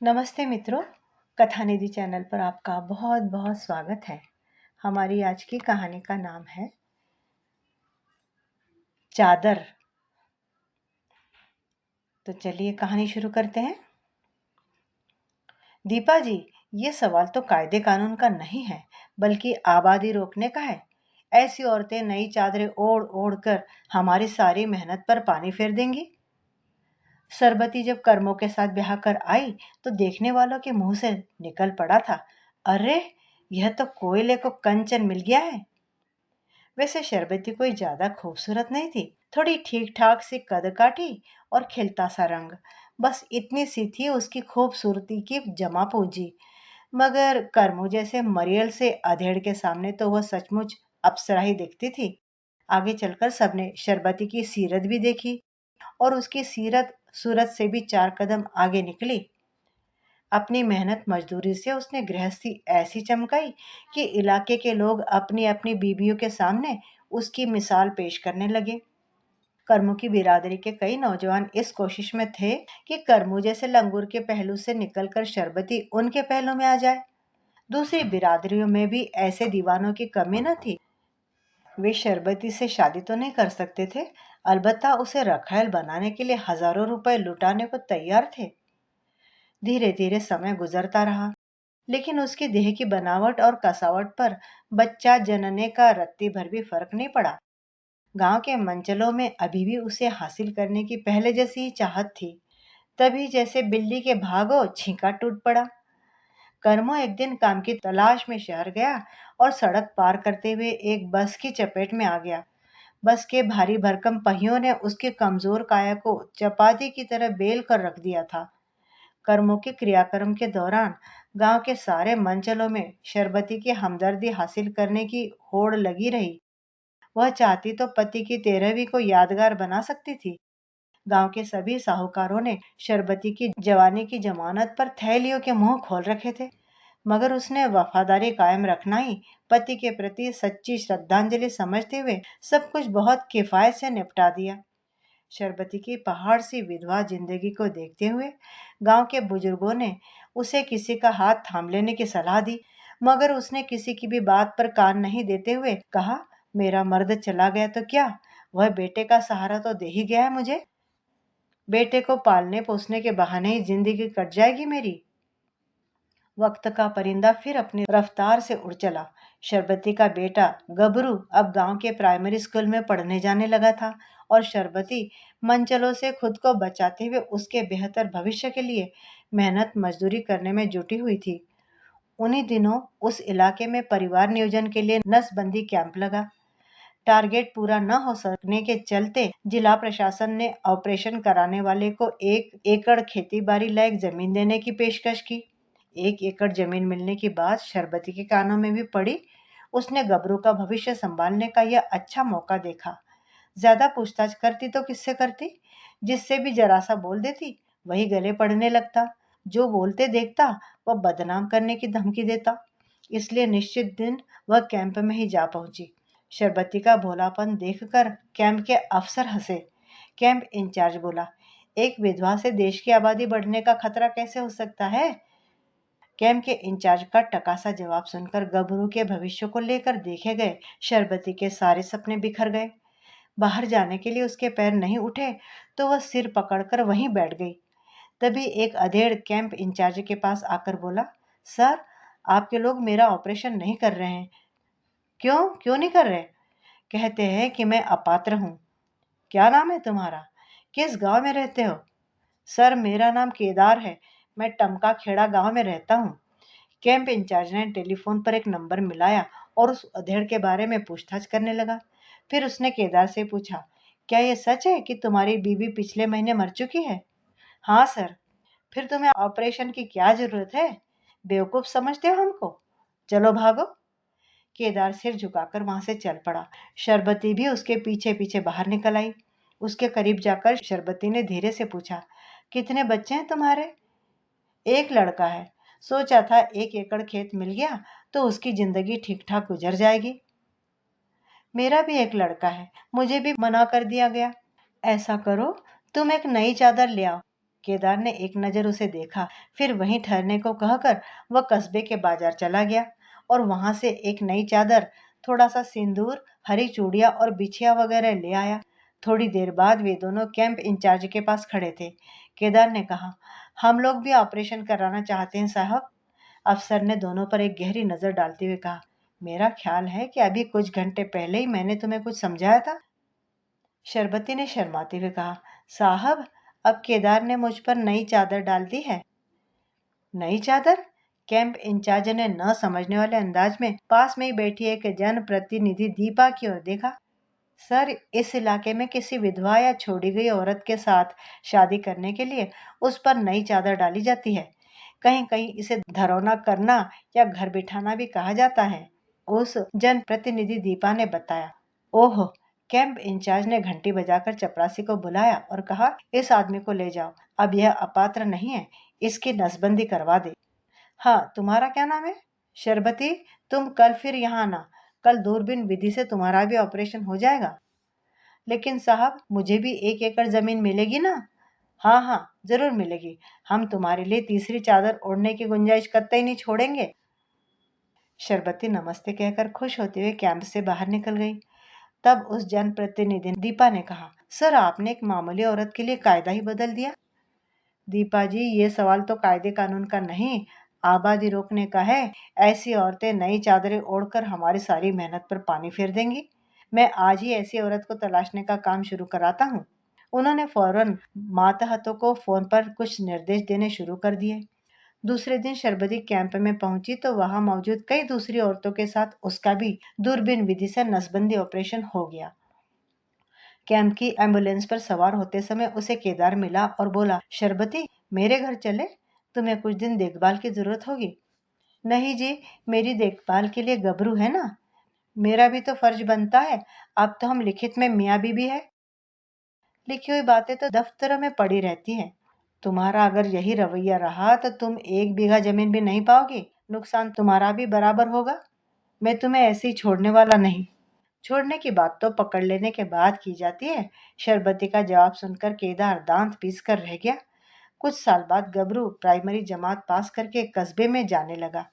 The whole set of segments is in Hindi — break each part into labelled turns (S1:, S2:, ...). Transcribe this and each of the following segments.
S1: नमस्ते मित्रों, कथानिधि चैनल पर आपका बहुत बहुत स्वागत है। हमारी आज की कहानी का नाम है चादर। तो चलिए कहानी शुरू करते हैं। दीपा जी, ये सवाल तो कायदे कानून का नहीं है, बल्कि आबादी रोकने का है। ऐसी औरतें नई चादरें ओढ़ ओढ़ कर हमारी सारी मेहनत पर पानी फेर देंगी। सरबती जब कर्मों के साथ ब्याह कर आई तो देखने वालों के मुंह से निकल पड़ा था, अरे यह तो कोयले को कंचन मिल गया है। वैसे शरबती कोई ज्यादा खूबसूरत नहीं थी, थोड़ी ठीक ठाक सी कद काठी और खिलता सा रंग, बस इतनी सी थी उसकी खूबसूरती की जमा पूंजी। मगर कर्मू जैसे मरियल से अधेड़ के सामने तो वह सचमुच अप्सरा ही दिखती थी। आगे चलकर सबने शरबती की सीरत भी देखी और उसकी सीरत सूरत से भी 4 कदम आगे निकली। अपनी मेहनत मजदूरी से उसने गृहस्थी ऐसी चमकाई कि इलाके के लोग अपनी अपनी बीवियों के सामने उसकी मिसाल पेश करने लगे। कर्मू की बिरादरी के कई नौजवान इस कोशिश में थे कि कर्मू जैसे लंगूर के पहलू से निकलकर शरबती उनके पहलू में आ जाए। दूसरी बिरादरियों में भी ऐसे दीवानों की कमी न थी। वे शरबती से शादी तो नहीं कर सकते थे, अलबत्ता उसे रखैल बनाने के लिए हजारों रुपए लुटाने को तैयार थे। धीरे धीरे समय गुजरता रहा, लेकिन उसकी देह की बनावट और कसावट पर बच्चा जनने का रत्ती भर भी फर्क नहीं पड़ा। गांव के मंचलों में अभी भी उसे हासिल करने की पहले जैसी ही चाहत थी। तभी जैसे बिल्ली के भागो छींका टूट पड़ा। कर्मो एक दिन काम की तलाश में शहर गया और सड़क पार करते हुए एक बस की चपेट में आ गया। बस के भारी भरकम पहियों ने उसके कमजोर काया को चपाती की तरह बेल कर रख दिया था। कर्मों के क्रियाक्रम के दौरान गांव के सारे मंचलों में शरबती की हमदर्दी हासिल करने की होड़ लगी रही। वह चाहती तो पति की 13वीं को यादगार बना सकती थी। गांव के सभी साहूकारों ने शरबती की जवानी की जमानत पर थैलियों के मुंह खोल रखे थे, मगर उसने वफादारी कायम रखना ही पति के प्रति सच्ची श्रद्धांजलि समझते हुए सब कुछ बहुत किफायत से निपटा दिया। शरबती की पहाड़ सी विधवा जिंदगी को देखते हुए गांव के बुजुर्गों ने उसे किसी का हाथ थाम लेने की सलाह दी, मगर उसने किसी की भी बात पर कान नहीं देते हुए कहा, मेरा मर्द चला गया तो क्या, वह बेटे का सहारा तो दे ही गया है मुझे। बेटे को पालने पोसने के बहाने ही जिंदगी कट जाएगी मेरी। वक्त का परिंदा फिर अपनी रफ्तार से उड़ चला। शरबती का बेटा गबरू अब गांव के प्राइमरी स्कूल में पढ़ने जाने लगा था और शरबती मंचलों से खुद को बचाते हुए उसके बेहतर भविष्य के लिए मेहनत मजदूरी करने में जुटी हुई थी। उन्हीं दिनों उस इलाके में परिवार नियोजन के लिए नसबंदी कैंप लगा। टारगेट पूरा न हो सकने के चलते जिला प्रशासन ने ऑपरेशन कराने वाले को 1 एकड़ खेती बाड़ी लायक जमीन देने की पेशकश की। 1 एकड़ जमीन मिलने की बात शरबती के कानों में भी पड़ी। उसने गबरू का भविष्य संभालने का यह अच्छा मौका देखा। ज्यादा पूछताछ करती तो किससे करती, जिससे भी जरा सा बोल देती वही गले पड़ने लगता, जो बोलते देखता वह बदनाम करने की धमकी देता। इसलिए निश्चित दिन वह कैंप में ही जा पहुंची। शरबती का भोलापन देखकर कैंप के अफसर हंसे। कैंप इंचार्ज बोला, एक विधवा से देश की आबादी बढ़ने का खतरा कैसे हो सकता है। कैंप के इंचार्ज का टकासा जवाब सुनकर गबरू के भविष्य को लेकर देखे गए शरबती के सारे सपने बिखर गए। बाहर जाने के लिए उसके पैर नहीं उठे तो वह सिर पकड़कर वहीं बैठ गई। तभी एक अधेड़ कैंप इंचार्ज के पास आकर बोला, सर, आपके लोग मेरा ऑपरेशन नहीं कर रहे हैं। क्यों क्यों नहीं कर रहे। कहते हैं कि मैं अपात्र हूँ। क्या नाम है तुम्हारा, किस गांव में रहते हो। सर, मेरा नाम केदार है, मैं टमका खेड़ा गांव में रहता हूँ। कैंप इंचार्ज ने टेलीफोन पर एक नंबर मिलाया और उस अधेड़ के बारे में पूछताछ करने लगा। फिर उसने केदार से पूछा, क्या ये सच है कि तुम्हारी बीवी पिछले महीने मर चुकी है। हाँ सर। फिर तुम्हें ऑपरेशन की क्या जरूरत है, बेवकूफ समझते हो हमको, चलो भागो। केदार सिर झुकाकर वहां से चल पड़ा। शरबती भी उसके पीछे पीछे बाहर निकल आई। उसके करीब जाकर शरबती ने धीरे से पूछा, कितने बच्चे हैं तुम्हारे। एक लड़का है, सोचा था 1 एकड़ खेत मिल गया तो उसकी जिंदगी ठीक ठाक गुजर जाएगी। मेरा भी एक लड़का है, मुझे भी मना कर दिया गया। ऐसा करो, तुम एक नई चादर ले आओ। केदार ने एक नज़र उसे देखा, फिर वहीं ठहरने को कहकर वह कस्बे के बाजार चला गया और वहां से एक नई चादर, थोड़ा सा सिंदूर, हरी चूड़ियां और बिछिया वगैरह ले आया। थोड़ी देर बाद वे दोनों कैंप इंचार्ज के पास खड़े थे। केदार ने कहा, हम लोग भी ऑपरेशन कराना चाहते हैं साहब। अफसर ने दोनों पर एक गहरी नजर डालते हुए कहा, मेरा ख्याल है कि अभी कुछ घंटे पहले ही मैंने तुम्हें कुछ समझाया था। शरबती ने शर्माते हुए कहा, साहब, अब केदार ने मुझ पर नई चादर डाल दी है। नई चादर? कैंप इंचार्ज ने न समझने वाले अंदाज में पास में ही बैठी एक जन प्रतिनिधि दीपा की ओर देखा। सर, इस इलाके में किसी विधवा या छोड़ी गई औरत के साथ शादी करने के लिए उस पर नई चादर डाली जाती है। कहीं कहीं इसे धरौना करना या घर बिठाना भी कहा जाता है, उस जन प्रतिनिधि दीपा ने बताया। ओह! कैंप इंचार्ज ने घंटी बजाकर चपरासी को बुलाया और कहा, इस आदमी को ले जाओ, अब यह अपात्र नहीं है, इसकी नसबंदी करवा दे। हाँ, तुम्हारा क्या नाम है? शरबती, तुम कल फिर यहाँ आना। कल दूरबीन विधि से तुम्हारा भी ऑपरेशन हो जाएगा। लेकिन साहब, मुझे भी 1 एकड़ जमीन मिलेगी ना? हाँ हाँ, जरूर मिलेगी। हम तुम्हारे लिए तीसरी चादर ओढ़ने की गुंजाइश कतई नहीं छोड़ेंगे। शरबती नमस्ते कहकर खुश होते हुए कैंप से बाहर निकल गई। तब उस जनप्रतिनिधि दीपा ने कहा, सर, आपने एक मामूली औरत के लिए कायदा ही बदल दिया। दीपा जी, ये सवाल तो कायदे कानून का नहीं, आबादी रोकने का है। ऐसी औरतें नई चादरें ओढ़कर हमारी सारी मेहनत पर पानी फेर देंगी। मैं आज ही ऐसी औरत को तलाशने का काम शुरू कराता हूँ। उन्होंने फौरन मातहतों को फोन पर कुछ निर्देश देने शुरू कर दिए। दूसरे दिन शरबती कैंप में पहुंची तो वहां मौजूद कई दूसरी औरतों के साथ उसका भी दूरबीन विधि से नसबंदी ऑपरेशन हो गया। कैंप की एम्बुलेंस पर सवार होते समय उसे केदार मिला और बोला, शरबती, मेरे घर चले? तुम्हें कुछ दिन देखभाल की जरूरत होगी। नहीं जी, मेरी देखभाल के लिए गबरू है ना। मेरा भी तो फर्ज बनता है। अब तो हम लिखित में मियाँ बीबी है। लिखी हुई बातें तो दफ्तरों में पड़ी रहती हैं। तुम्हारा अगर यही रवैया रहा तो तुम 1 बीघा जमीन भी नहीं पाओगी। नुकसान तुम्हारा भी बराबर होगा। मैं तुम्हें ऐसे ही छोड़ने वाला नहीं। छोड़ने की बात तो पकड़ लेने के बाद की जाती है। शरबती का जवाब सुनकर केदार दांत पीस कर रह गया। कुछ साल बाद गबरू प्राइमरी जमात पास करके कस्बे में जाने लगा।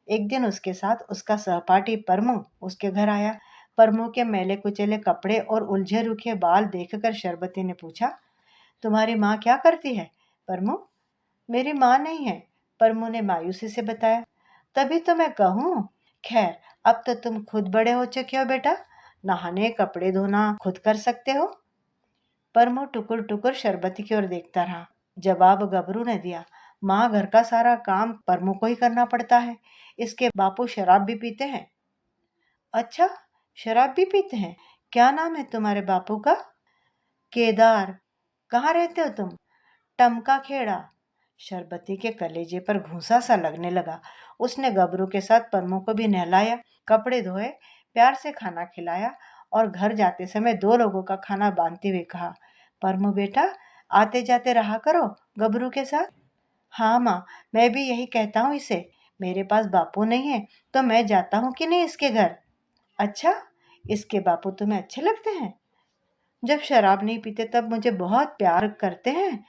S1: एक दिन उसके साथ उसका सहपाठी परमू उसके घर आया। परमू के मैले कुचेले कपड़े और उलझे रुखे बाल देखकर शरबती ने पूछा, तुम्हारी माँ क्या करती है? परमू, मेरी माँ नहीं है, परमू ने मायूसी से बताया। तभी तो मैं कहूँ। खैर, अब तो तुम खुद बड़े हो चुके हो बेटा, नहाने कपड़े धोना खुद कर सकते हो। परमू टुकुर टुकुर शरबती की ओर देखता रहा। जवाब गबरू ने दिया, माँ, घर का सारा काम परमू को ही करना पड़ता है। इसके बापू शराब भी पीते हैं। अच्छा, शराब भी पीते हैं? क्या नाम है तुम्हारे बापू का? केदार। कहाँ रहते हो तुम? टमका खेड़ा। शरबती के कलेजे पर घूंसा सा लगने लगा। उसने गबरू के साथ परमू को भी नहलाया, कपड़े धोए, प्यार से खाना खिलाया और घर जाते समय 2 लोगों का खाना बांधते हुए कहा, परमू बेटा, आते जाते रहा करो गबरू के साथ। हाँ माँ, मैं भी यही कहता हूँ इसे। मेरे पास बापू नहीं है तो मैं जाता हूँ कि नहीं इसके घर। अच्छा, इसके बापू तुम्हें अच्छे लगते हैं? जब शराब नहीं पीते तब मुझे बहुत प्यार करते हैं।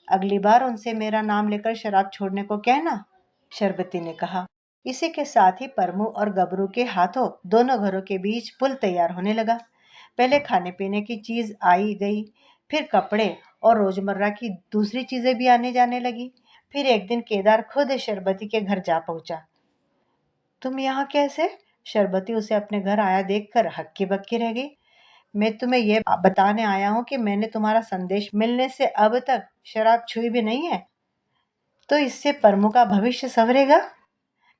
S1: अगली बार उनसे मेरा नाम लेकर शराब छोड़ने को कहना, शरबती ने कहा। इसी के साथ ही परमू और गबरू के हाथों दोनों घरों के बीच पुल तैयार होने लगा। पहले खाने पीने की चीज आई गई, फिर कपड़े और रोजमर्रा की दूसरी चीजें भी आने जाने लगी। फिर एक दिन केदार खुद शरबती के घर जा पहुंचा। तुम यहाँ कैसे? शरबती उसे अपने घर आया देखकर हक्की बक्की रह गई। मैं तुम्हें यह बताने आया हूँ कि मैंने तुम्हारा संदेश मिलने से अब तक शराब छुई भी नहीं है। तो इससे परमू का भविष्य संवरेगा?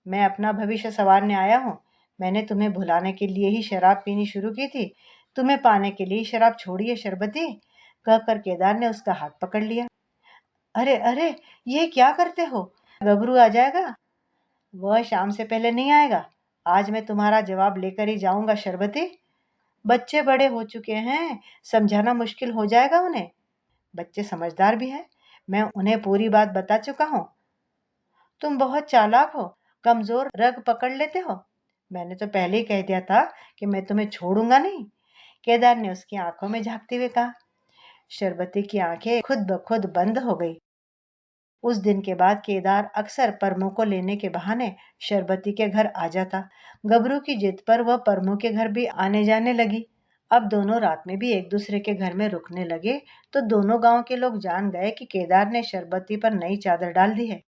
S1: मैं अपना भविष्य संवारने आया हूँ। मैंने तुम्हें भुलाने के लिए ही शराब पीनी शुरू की थी। तुम्हें पाने के लिए शराब छोड़ी है शरबती। कहकर केदार ने उसका हाथ पकड़ लिया। अरे अरे, ये क्या करते हो? गबरू आ जाएगा। वह शाम से पहले नहीं आएगा। आज मैं तुम्हारा जवाब लेकर ही जाऊंगा शरबती। बच्चे बड़े हो चुके हैं, समझाना मुश्किल हो जाएगा उन्हें। बच्चे समझदार भी हैं, मैं उन्हें पूरी बात बता चुका हूँ। तुम बहुत चालाक हो, कमजोर रग पकड़ लेते हो। मैंने तो पहले ही कह दिया था कि मैं तुम्हें छोड़ूंगा नहीं। केदार ने उसकी आंखों में झांकते हुए कहा। शरबती की आंखें खुद ब खुद बंद हो गई। उस दिन के बाद केदार अक्सर परमों को लेने के बहाने शरबती के घर आ जाता। गबरू की जिद पर वह परमों के घर भी आने जाने लगी। अब दोनों रात में भी एक दूसरे के घर में रुकने लगे तो दोनों गांव के लोग जान गए कि केदार ने शरबती पर नई चादर डाल दी है।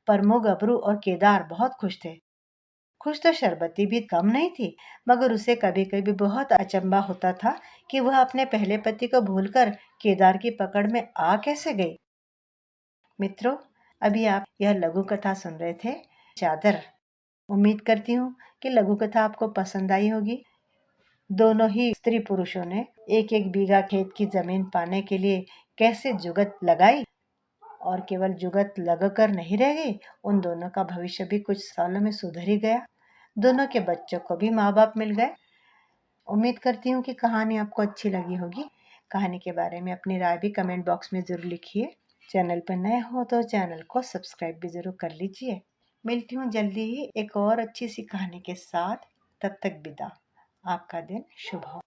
S1: परमो, गबरू और केदार बहुत खुश थे। खुश तो शरबती भी कम नहीं थी, मगर उसे कभी कभी बहुत अचंभा होता था कि वह अपने पहले पति को भूलकर केदार की पकड़ में आ कैसे गई। मित्रों, अभी आप यह लघु कथा सुन रहे थे, चादर। उम्मीद करती हूँ कि लघु कथा आपको पसंद आई होगी। दोनों ही स्त्री पुरुषों ने एक एक बीघा खेत की जमीन पाने के लिए कैसे जुगत लगाई, और केवल जुगत लगकर नहीं रह गई, उन दोनों का भविष्य भी कुछ सालों में सुधर ही गया। दोनों के बच्चों को भी माँ बाप मिल गए। उम्मीद करती हूँ कि कहानी आपको अच्छी लगी होगी। कहानी के बारे में अपनी राय भी कमेंट बॉक्स में ज़रूर लिखिए। चैनल पर नए हो तो चैनल को सब्सक्राइब भी ज़रूर कर लीजिए। मिलती हूँ जल्दी ही एक और अच्छी सी कहानी के साथ। तब तक विदा। आपका दिन शुभ हो।